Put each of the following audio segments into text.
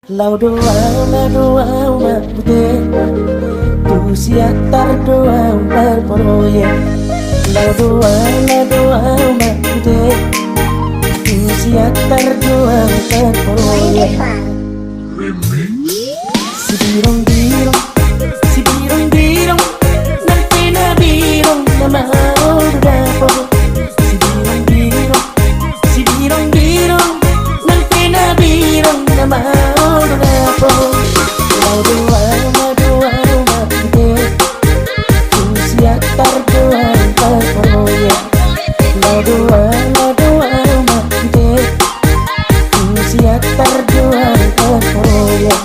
Lau doa mabute tu siatar doa berproyek. Lau doa mabute tu siatar doa berproyek. Si birong nanti na birong na mahal dapo. Si birong nanti na birong na mahal dapo. Lau doa mabute tu siatar doa berproyek. Lau doa mabute tu siatar doa berproyek.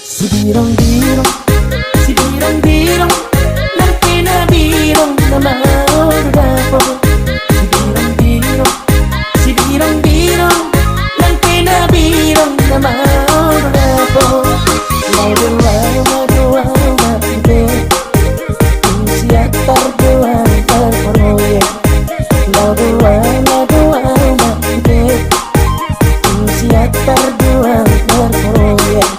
Si birong nanti na birong na mahal dapo. Si birong nanti na birong na mahal dapo. Lau doa mabute tu siatar doa berproyek. Lau doa mabute tu siatar doa berproyek.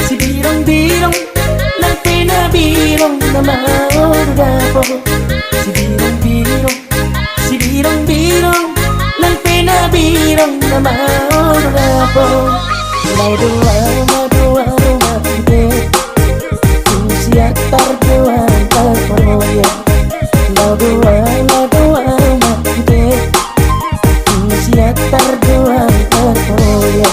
Si birong nanti na birong na mahal dapo. Si birong nanti na birong na mahal dapo. Lau doa mabute tu siatar doa berproyek. Lau doa mabute tu siatar doa berproyek.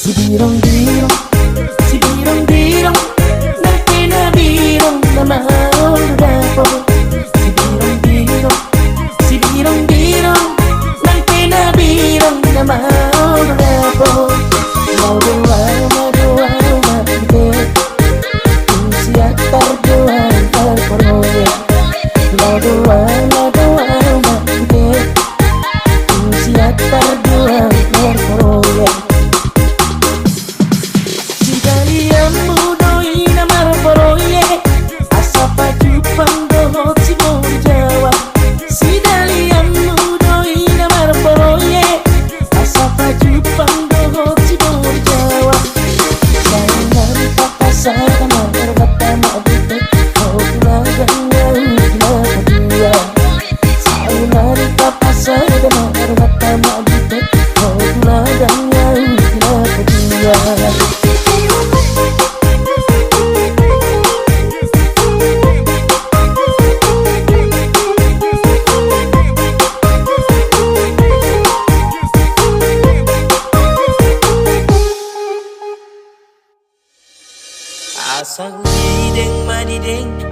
Si birong nanti na birong na mahal dapo. Si birong nanti na birong na mahal dapo. Lau doa mabute tu siatar doa berproyek. Lau doa mabute tu siatar doa berproyek.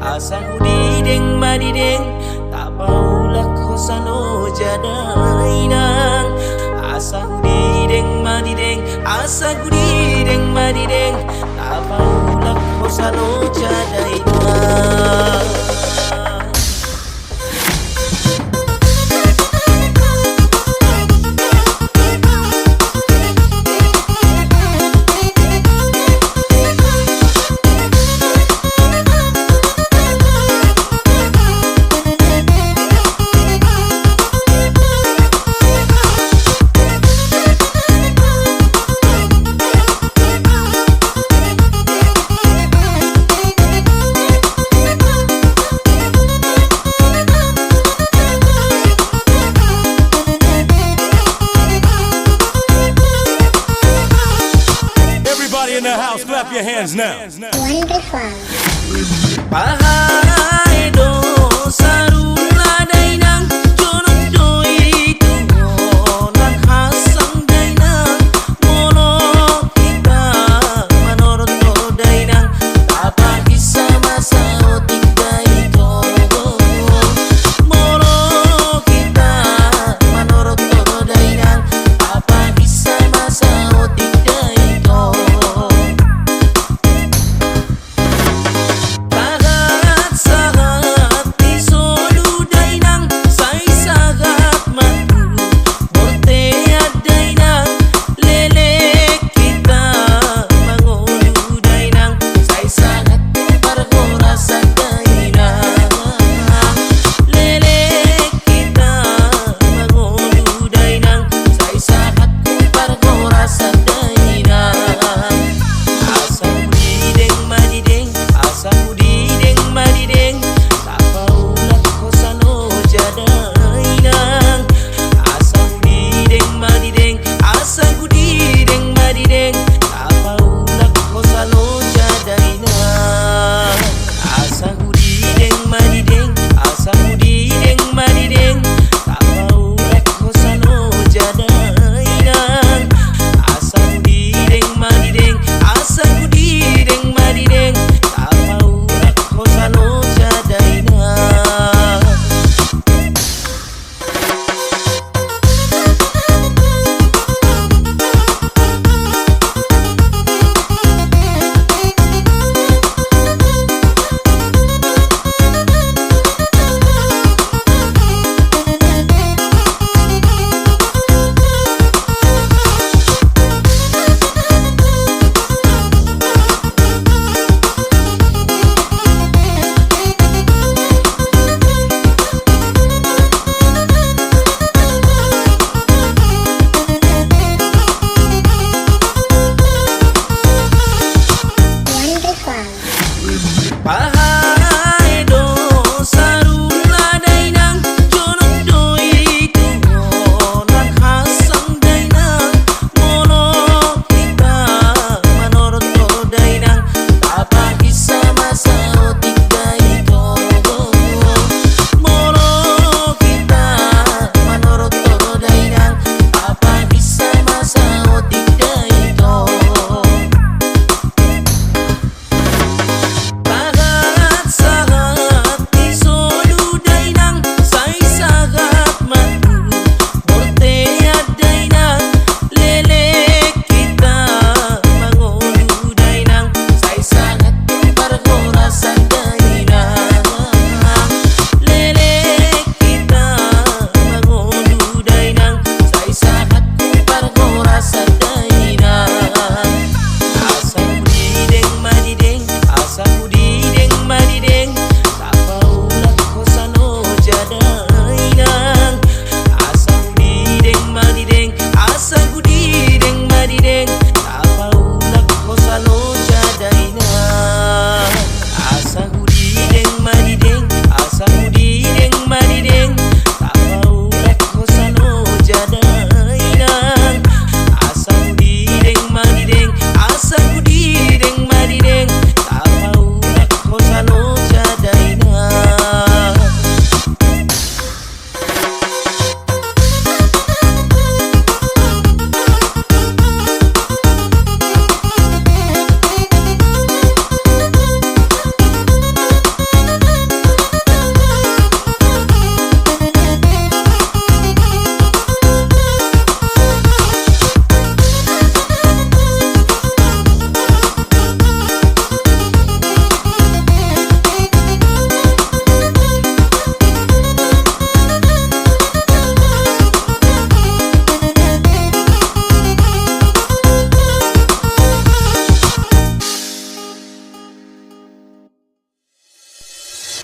Asa hudideng madideng tak paulah kosano jadainang. Asa hudideng madideng tak paulah kosano jadainang. your hands now. Wonderful. Pahay do sarula dainang jonong doi tuhonan hasang dainang mono kita manorot to dainang tapa isa masaotik daito mono kita manorot to dainang tapa isa masaotik daito. Pahay do sarula dainang jonong doi tuhonan hasang dainang mono kita manorot to dainang tapa isa masaotik daito mono kita manorot to dainang tapa isa masaotik daito.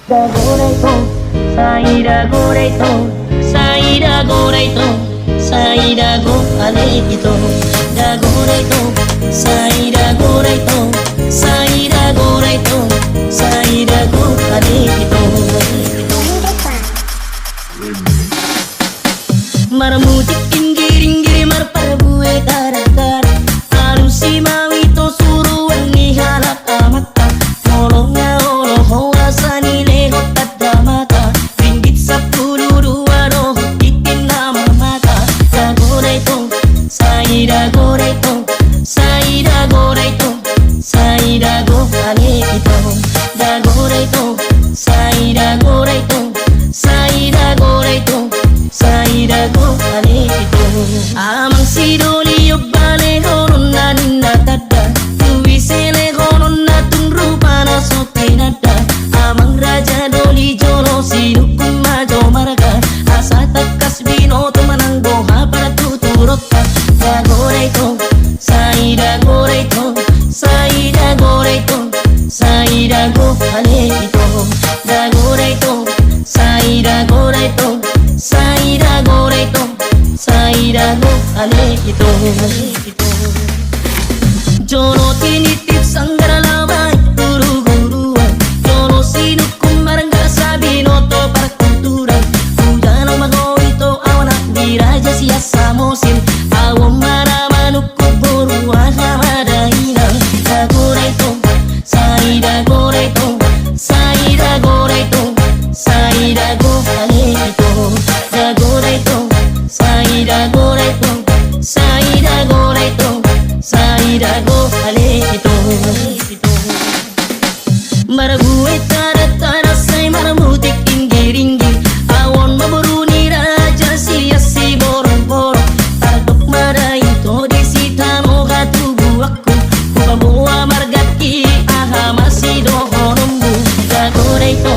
Dagoreito, saída goreito, saída goreito, saída go alegito, dagoreito, saída goreito, saída goreito, saída go alegito. Marmutik inggiring-giring marparbue gara-gara, alusi mawito suruan nihar. dago ale ito, dago ito, sai dago ito, sai dago ito, sai dago ale ito. Maraguit tara say maramutik inggi-ringgi, awon maburuni raja siya si borong-borong, tagok maray ito di sita mo katubu ako, kubabuwa margaki aha masido honombu, dago ito,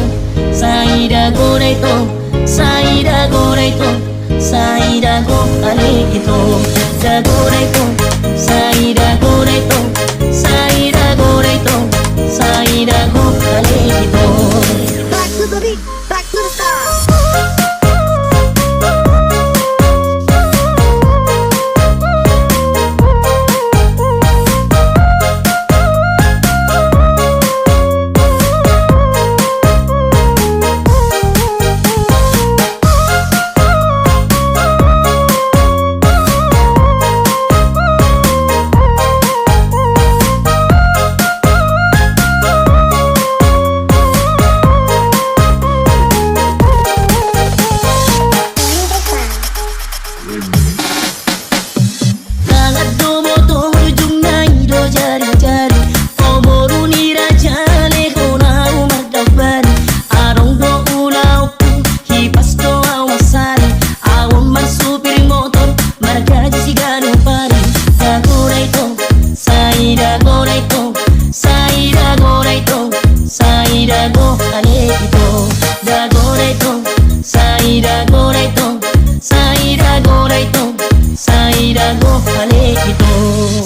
sai dago ito, sai dago ito, sai dago ale ito, dago ito, sai dago ito, sai dago ito, sai dago ale ito. Back to the beat, back to the start.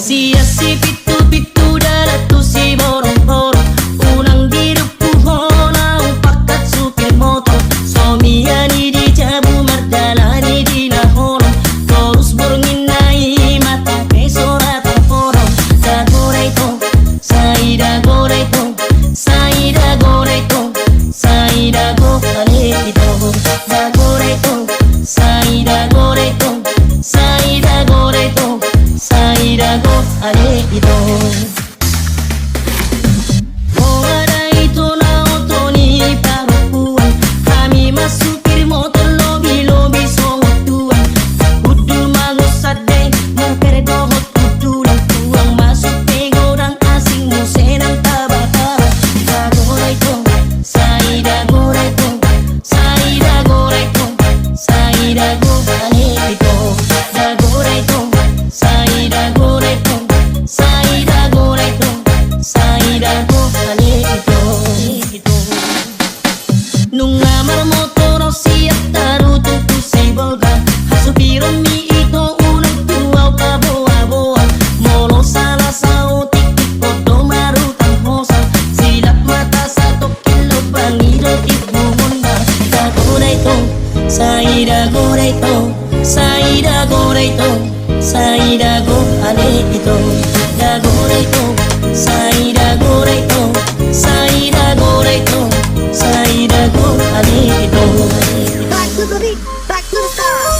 Siya si pitu-pitu dalatu si borong-borong, unang dirupuho na upakat supir motor, somiani di jabu mardalani di nahorong, terus burungin nai mata pesora taporong, dagoreito, sai dagoreito, sai dagoreito, sai dago ale ito, dagoreito, sai dagoreito, sai dagoreito, sai dago ale ito. Oh ada itu na otoni parupuan, kami masupir motor lobi-lobi songotuan, kudu mangusade maperdohot kudu lang tuang masuk pegodang asing musenang taba-taba, dagoreito, sai dagoreito, sai dagoreito, sai dago ale ito, dagoreito, sai dagoreito, sai dagoreito, sai dago ale ito. Nung amar motor siap tarutu ku say bolga, hasupiron mi ito unang tuaw ka boa-boa, molo sala sa utik kodo marutang hosa, silap mata sa tokilo pangiro ibumunda, dagoreito, sai dagoreito, sai dagoreito, sai dago ale ito, dagoreito, sai dagoreito, sai dagoreito, sai dago ale ito. Back to the beat, back to the start.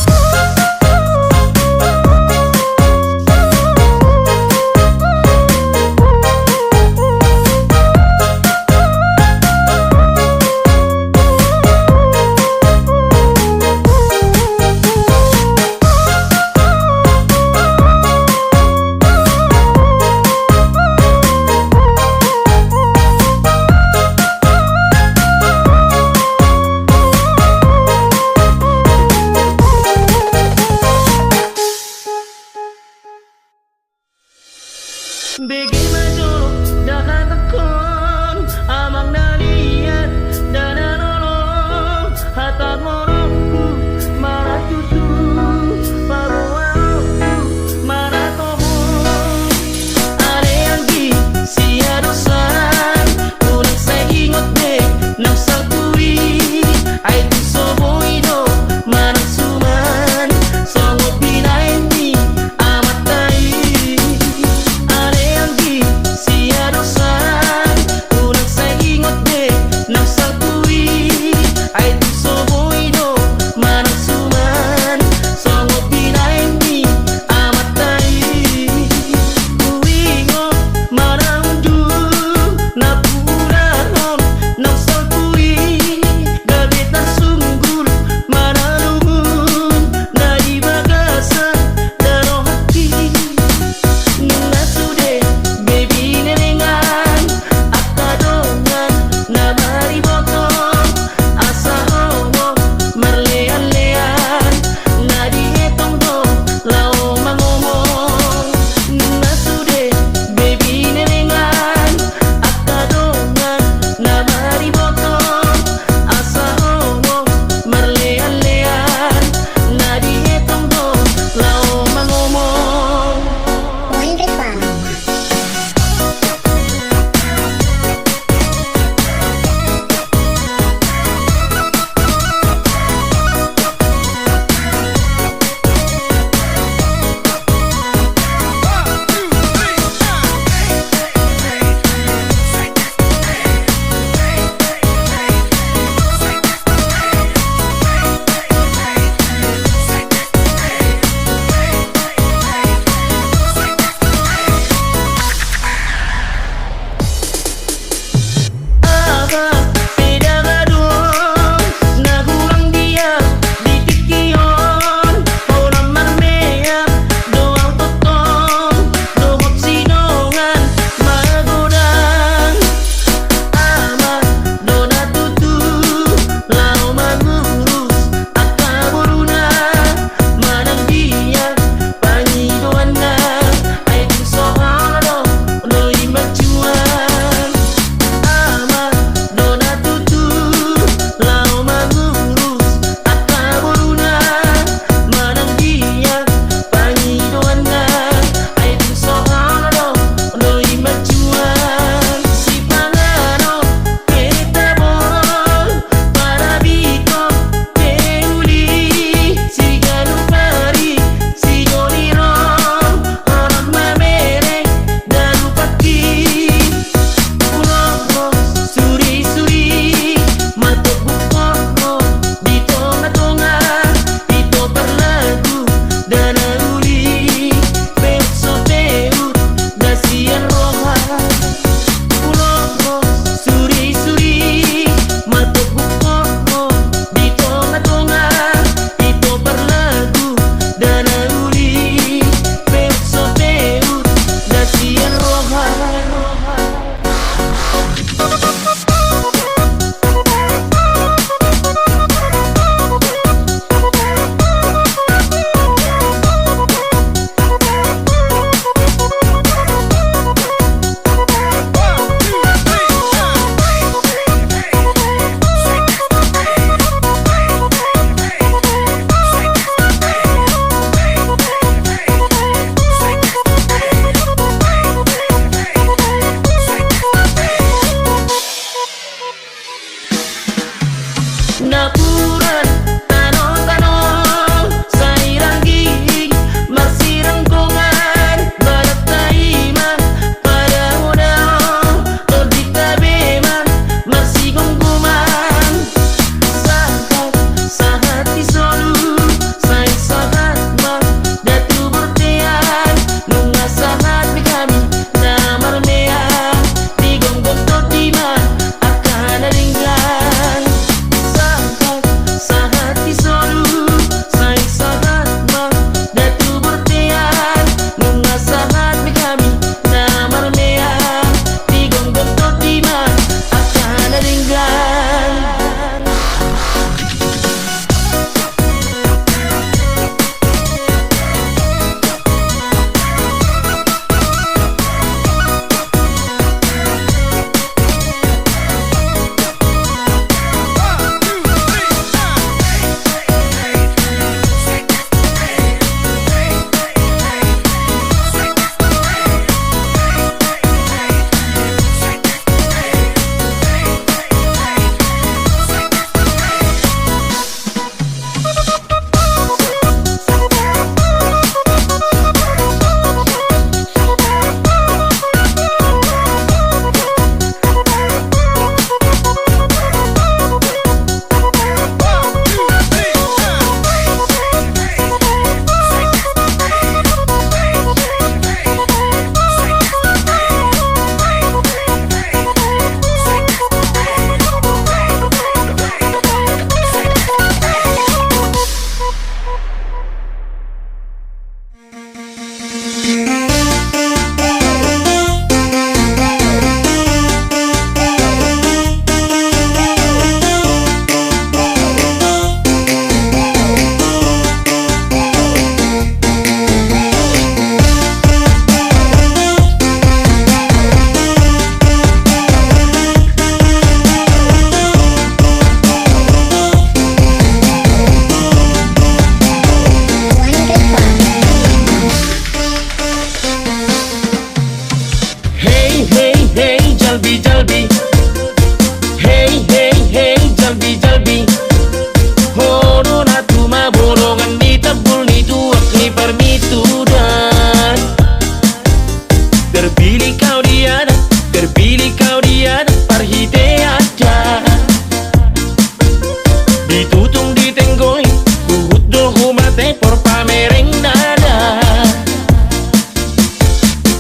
tutong di tenggoy, uhud do humate por pamereng nada.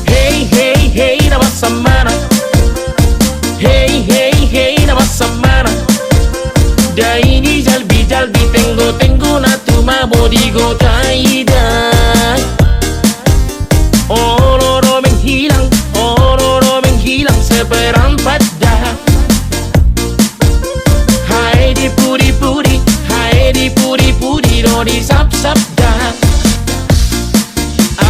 Hey hey hey na masamana, hey hey hey na masamana. Daini jalbi jalbi tengo na tuma bodigo taida. Ororo menghilang seperempat dah. Hai di puri-puri, hai di puri-puri, do di sap-sap dah.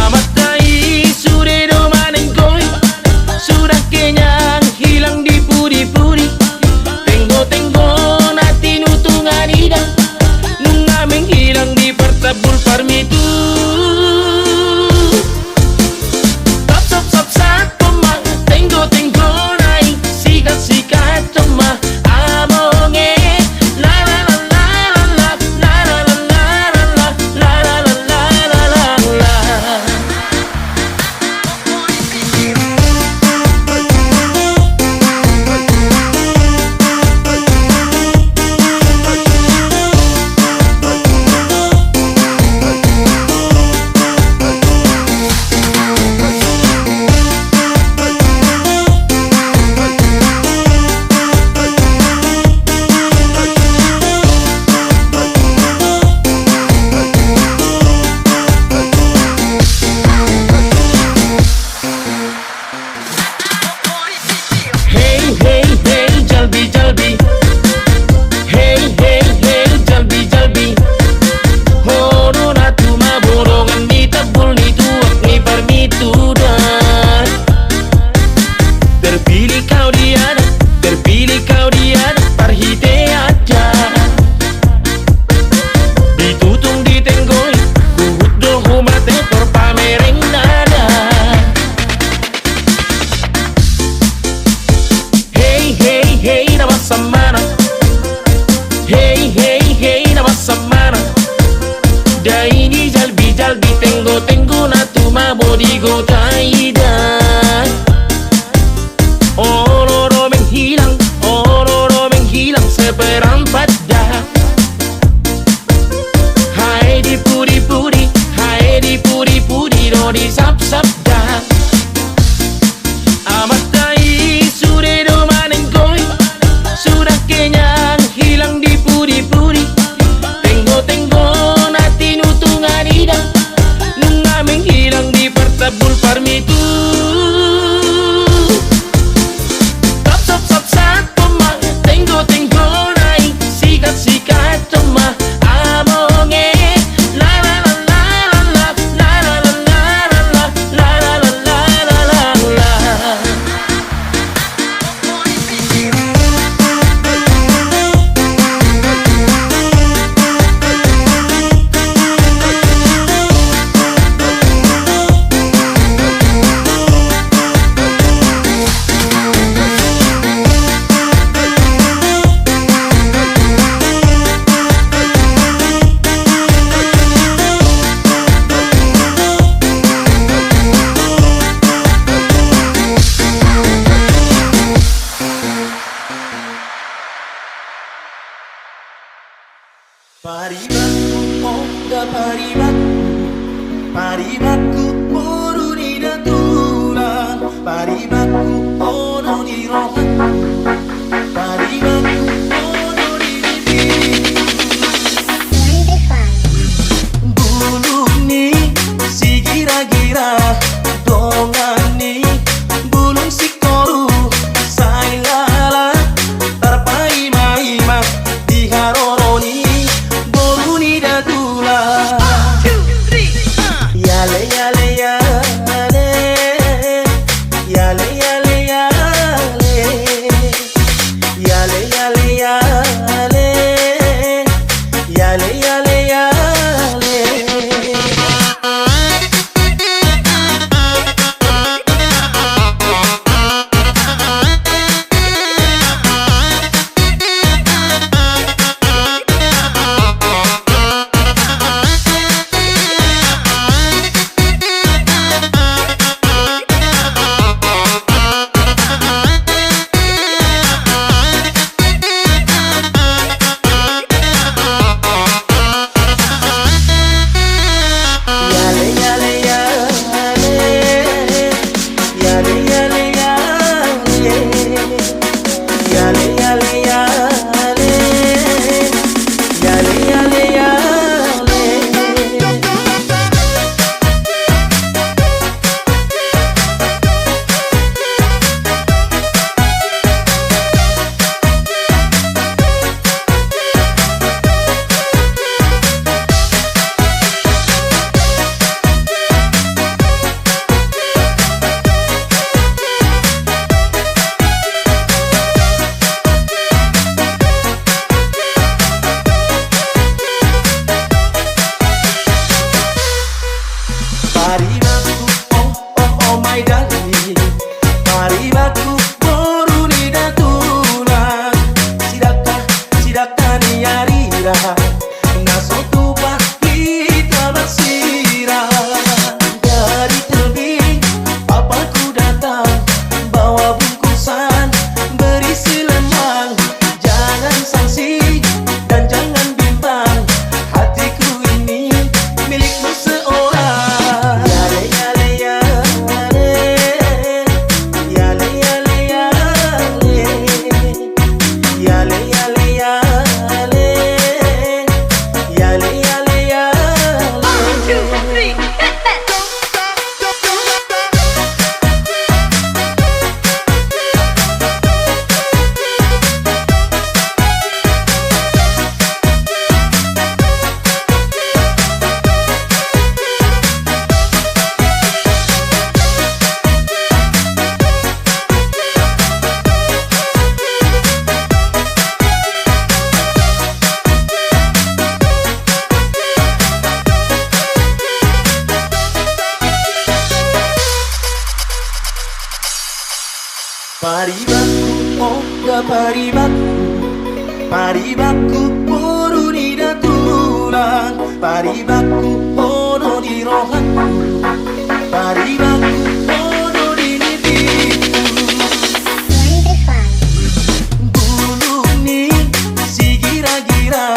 Amat dai sudah do manenggoy, sudah kenyang hilang di puri-puri. Tenggo nati nutungan ida, nunga menghilang di pertabul parmitu. Samana, hey hey hey na masamana. Daini jalbi jalbi tengo na tuma bodigo taida. Ororo menghilang seperempat dah. Hai di puri-puri, hai di puri-puri, do di sap-sap dah. Amat dai sudah do manenggoy, sudah kenyang hilang di puri-puri. Tenggo nati nutungan ida, nunga menghilang di pertabul parmitu. Sap sap toma, tenggo naik sikat toma. Amonge la la la la la la la la la la la la la la. Paribaku onda paribaku puru di datulan, paribaku ono di rohan, paribaku ono di bulung ni si gira-gira dongan ni bulung si koru sailala tarpai maima di haroroni yale yale Paribaku podo di datulan, paribaku podo di rohan, paribaku podo di nitiku. Bulu ni si gira-gira,